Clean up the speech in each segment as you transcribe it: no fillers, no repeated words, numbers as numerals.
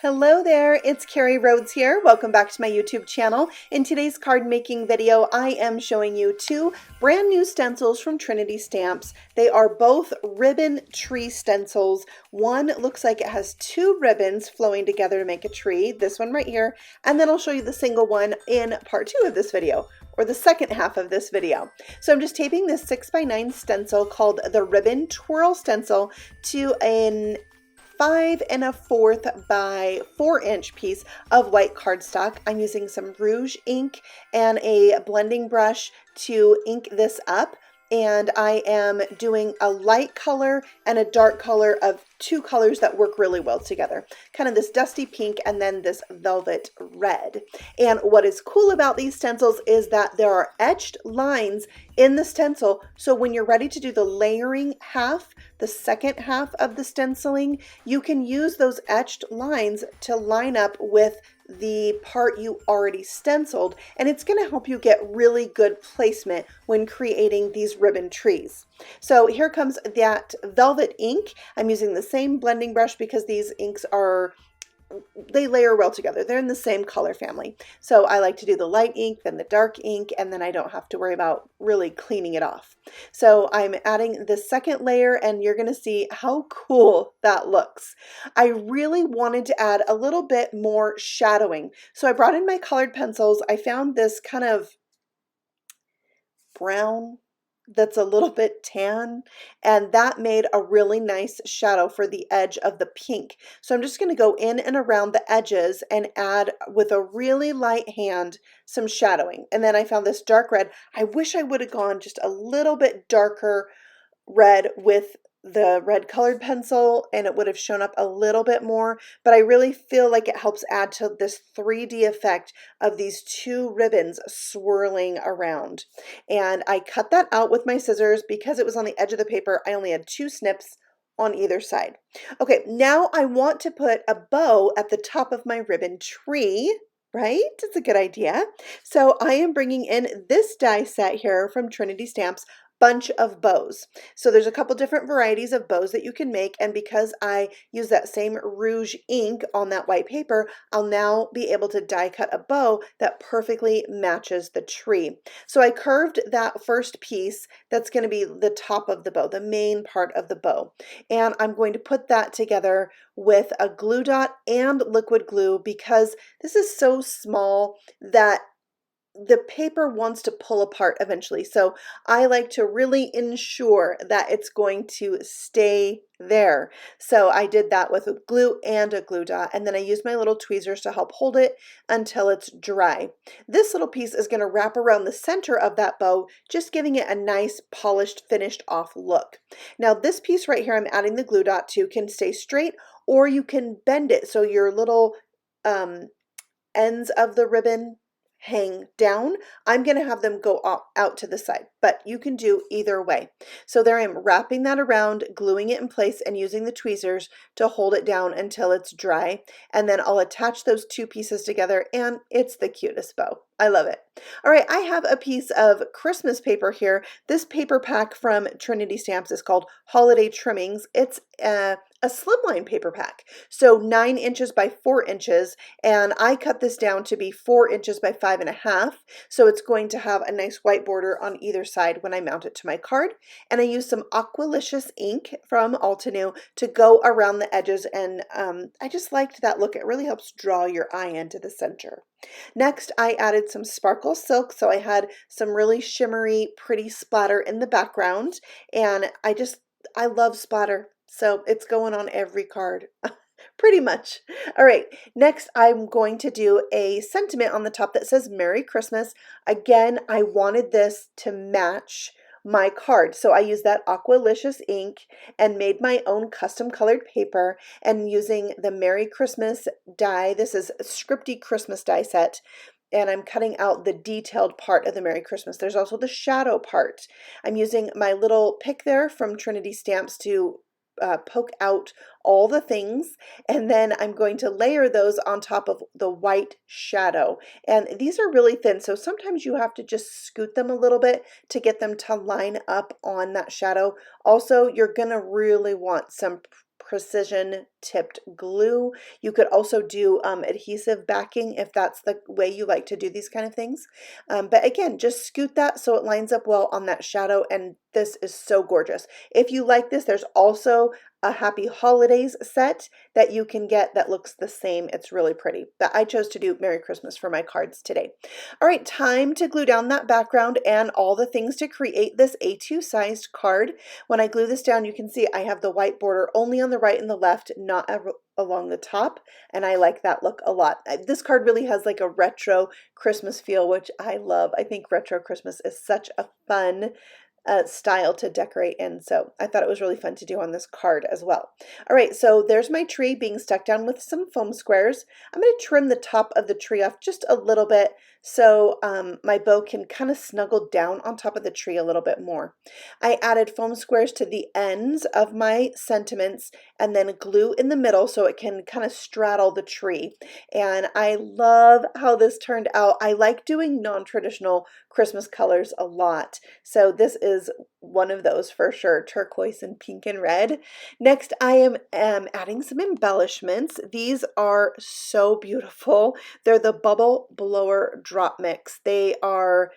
Hello there, it's Carrie Rhodes here. Welcome back to my YouTube channel. In today's card making video, I am showing you two brand new stencils from Trinity Stamps. They are both Ribbon Tree Stencils. One looks like it has two ribbons flowing together to make a tree, this one right here, and then I'll show you the single one in part 2 of this video, or the second half of this video. So I'm just taping this 6x9 stencil called the Ribbon Twirl stencil to an 5 1/4 by 4-inch piece of white cardstock. I'm using some rouge ink and a blending brush to ink this up, and I am doing a light color and a dark color of two colors that work really well together. Kind of this dusty pink and then this velvet red. And what is cool about these stencils is that there are etched lines in the stencil, so when you're ready to do the layering half, the second half of the stenciling, you can use those etched lines to line up with the part you already stenciled, and it's going to help you get really good placement when creating these ribbon trees. So here comes that velvet ink. I'm using the same blending brush because these inks they layer well together. They're in the same color family. So I like to do the light ink, then the dark ink, and then I don't have to worry about really cleaning it off. So I'm adding the second layer, and you're going to see how cool that looks. I really wanted to add a little bit more shadowing. So I brought in my colored pencils. I found this kind of brown that's a little bit tan, and that made a really nice shadow for the edge of the pink. So I'm just going to go in and around the edges and add with a really light hand some shadowing. And then I found this dark red. I wish I would have gone just a little bit darker red with the red colored pencil, and it would have shown up a little bit more, but I really feel like it helps add to this 3D effect of these two ribbons swirling around. And I cut that out with my scissors because it was on the edge of the paper. I only had 2 snips on either side. Okay, now I want to put a bow at the top of my ribbon tree. Right? It's a good idea. So I am bringing in this die set here from Trinity Stamps, bunch of bows. So there's a couple different varieties of bows that you can make, and because I use that same rouge ink on that white paper, I'll now be able to die cut a bow that perfectly matches the tree. So I curved that first piece that's going to be the top of the bow, the main part of the bow, and I'm going to put that together with a glue dot and liquid glue because this is so small that the paper wants to pull apart eventually. So I like to really ensure that it's going to stay there. So I did that with a glue and a glue dot, and then I used my little tweezers to help hold it until it's dry. This little piece is going to wrap around the center of that bow, just giving it a nice polished, finished off look. Now this piece right here I'm adding the glue dot to can stay straight, or you can bend it so your little ends of the ribbon hang down. I'm going to have them go out to the side, but you can do either way. So there I am wrapping that around, gluing it in place, and using the tweezers to hold it down until it's dry. And then I'll attach those two pieces together, and it's the cutest bow. I love it. All right, I have a piece of Christmas paper here. This paper pack from Trinity Stamps is called Holiday Trimmings. It's a slimline paper pack, so 9 inches by 4 inches, and I cut this down to be 4 inches by 5.5, so it's going to have a nice white border on either side when I mount it to my card. And I used some Aqualicious ink from Altenew to go around the edges, and I just liked that look. It really helps draw your eye into the center. Next, I added some sparkle silk, so I had some really shimmery, pretty splatter in the background, and I love splatter. So it's going on every card, pretty much. All right, next I'm going to do a sentiment on the top that says Merry Christmas. Again, I wanted this to match my card, so I used that Aqualicious ink and made my own custom colored paper, and using the Merry Christmas die. This is Scripty Christmas Die Set, and I'm cutting out the detailed part of the Merry Christmas. There's also the shadow part. I'm using my little pick there from Trinity Stamps to poke out all the things, and then I'm going to layer those on top of the white shadow. And these are really thin, so sometimes you have to just scoot them a little bit to get them to line up on that shadow. Also, you're gonna really want some precision tipped glue. You could also do adhesive backing if that's the way you like to do these kind of things. But again, just scoot that so it lines up well on that shadow, and this is so gorgeous. If you like this, there's also a Happy Holidays set that you can get that looks the same. It's really pretty, but I chose to do Merry Christmas for my cards today. All right, time to glue down that background and all the things to create this A2 sized card. When I glue this down, you can see I have the white border only on the right and the left, not along the top, and I like that look a lot. This card really has like a retro Christmas feel, which I love. I think retro Christmas is such a fun style to decorate in, so I thought it was really fun to do on this card as well. All right, so there's my tree being stuck down with some foam squares. I'm going to trim the top of the tree off just a little bit so my bow can kind of snuggle down on top of the tree a little bit more. I added foam squares to the ends of my sentiments and then glue in the middle so it can kind of straddle the tree. And I love how this turned out. I like doing non-traditional Christmas colors a lot, so this is one of those for sure, turquoise and pink and red. Next, I am adding some embellishments. These are so beautiful. They're the Bubble Blower Drop Mix. They are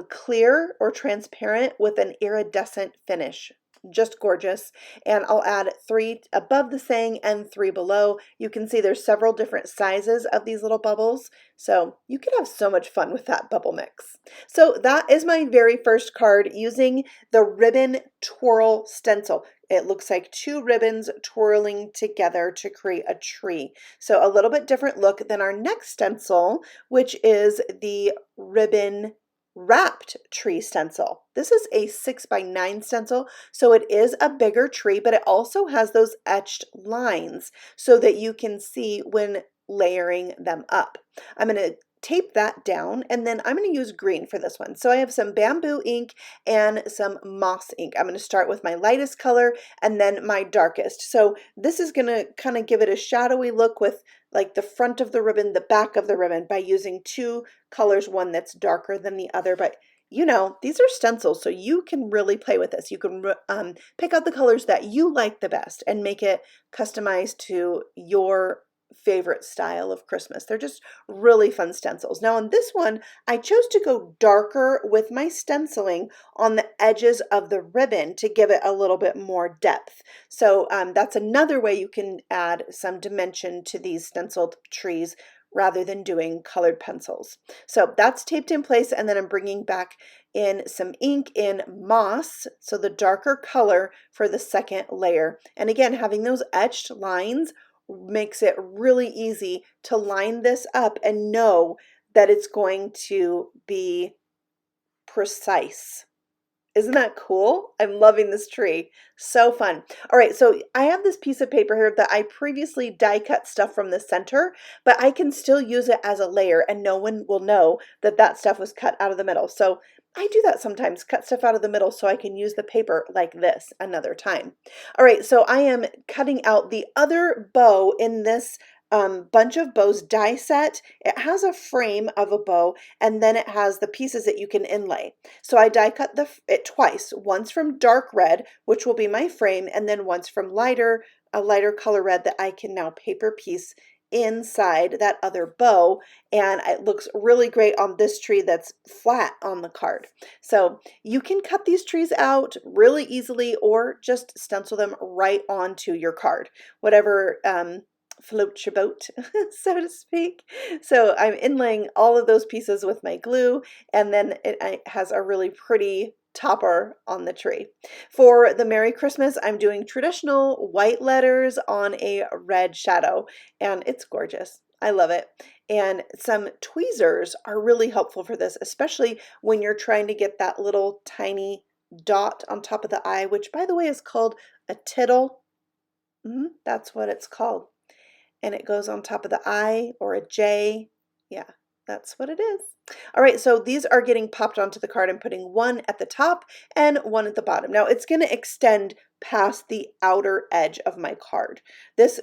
clear or transparent with an iridescent finish. Just gorgeous. And I'll add 3 above the saying and 3 below. You can see there's several different sizes of these little bubbles, so you can have so much fun with that bubble mix. So that is my very first card using the Ribbon Twirl stencil. It looks like 2 ribbons twirling together to create a tree. So a little bit different look than our next stencil, which is the Ribbon Wrapped Tree Stencil. This is a 6x9 stencil, so it is a bigger tree, but it also has those etched lines so that you can see when layering them up. I'm going to tape that down, and then I'm going to use green for this one. So I have some bamboo ink and some moss ink. I'm going to start with my lightest color and then my darkest. So this is going to kind of give it a shadowy look with like the front of the ribbon, the back of the ribbon, by using 2 colors, one that's darker than the other. But you know, these are stencils, so you can really play with this. You can pick out the colors that you like the best and make it customized to your favorite style of Christmas. They're just really fun stencils. Now on this one, I chose to go darker with my stenciling on the edges of the ribbon to give it a little bit more depth. So that's another way you can add some dimension to these stenciled trees rather than doing colored pencils. So that's taped in place, and then I'm bringing back in some ink in moss, so the darker color for the second layer. And again, having those etched lines makes it really easy to line this up and know that it's going to be precise. Isn't that cool? I'm loving this tree. So fun. All right, so I have this piece of paper here that I previously die cut stuff from the center, but I can still use it as a layer and no one will know that that stuff was cut out of the middle. So I do that sometimes, cut stuff out of the middle so I can use the paper like this another time. All right, so I am cutting out the other bow in this bunch of bows die set. It has a frame of a bow, and then it has the pieces that you can inlay. So I die cut it twice, once from dark red, which will be my frame, and then once from a lighter color red that I can now paper piece inside that other bow, and it looks really great on this tree that's flat on the card. So you can cut these trees out really easily or just stencil them right onto your card, whatever float your boat, so to speak. So I'm inlaying all of those pieces with my glue, and then it has a really pretty topper on the tree. For the Merry Christmas, I'm doing traditional white letters on a red shadow, and it's gorgeous. I love it. And some tweezers are really helpful for this, especially when you're trying to get that little tiny dot on top of the eye, which by the way is called a tittle. That's what it's called. And it goes on top of the I or a J. Yeah, that's what it is. All right, so these are getting popped onto the card. I'm putting one at the top and one at the bottom. Now it's going to extend past the outer edge of my card. This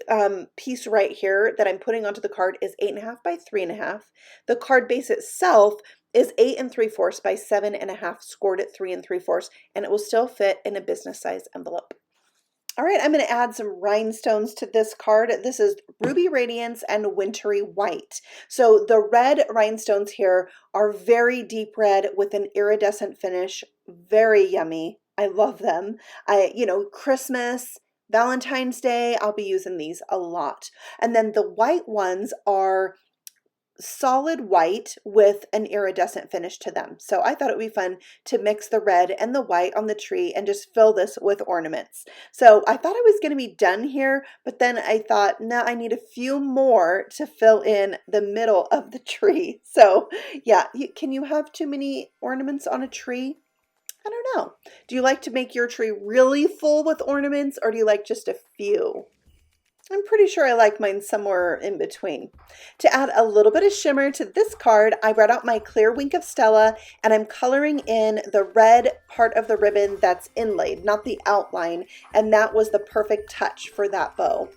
piece right here that I'm putting onto the card is 8.5 by 3.5. The card base itself is 8 3/4 by 7.5, scored at 3 3/4, and it will still fit in a business size envelope. All right, I'm going to add some rhinestones to this card. This is Ruby Radiance and Wintery White. So the red rhinestones here are very deep red with an iridescent finish. Very yummy. I love them. Christmas, Valentine's Day, I'll be using these a lot. And then the white ones are solid white with an iridescent finish to them. So I thought it would be fun to mix the red and the white on the tree and just fill this with ornaments. So I thought I was going to be done here, but then I thought, no, I need a few more to fill in the middle of the tree. So yeah, can you have too many ornaments on a tree? I don't know. Do you like to make your tree really full with ornaments, or do you like just a few? I'm pretty sure I like mine somewhere in between. To add a little bit of shimmer to this card, I brought out my clear Wink of Stella, and I'm coloring in the red part of the ribbon that's inlaid, not the outline, and that was the perfect touch for that bow.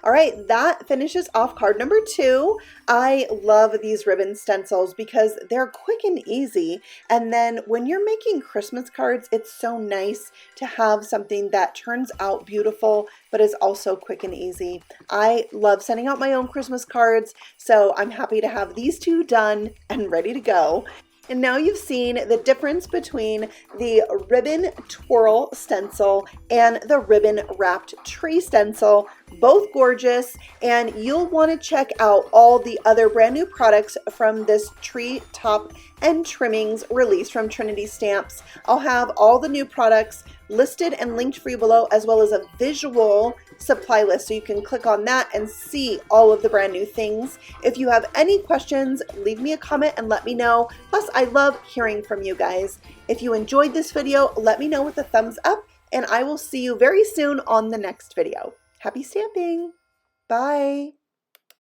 All right, that finishes off card number 2. I love these ribbon stencils because they're quick and easy. And then when you're making Christmas cards, it's so nice to have something that turns out beautiful, but is also quick and easy. I love sending out my own Christmas cards, so I'm happy to have these 2 done and ready to go. And now you've seen the difference between the ribbon twirl stencil and the ribbon wrapped tree stencil. Both gorgeous, and you'll want to check out all the other brand new products from this Treetop and Trimmings release from Trinity Stamps. I'll have all the new products listed and linked for you below, as well as a visual supply list, so you can click on that and see all of the brand new things. If you have any questions, leave me a comment and let me know. Plus, I love hearing from you guys. If you enjoyed this video, let me know with a thumbs up, and I will see you very soon on the next video. Happy stamping! Bye!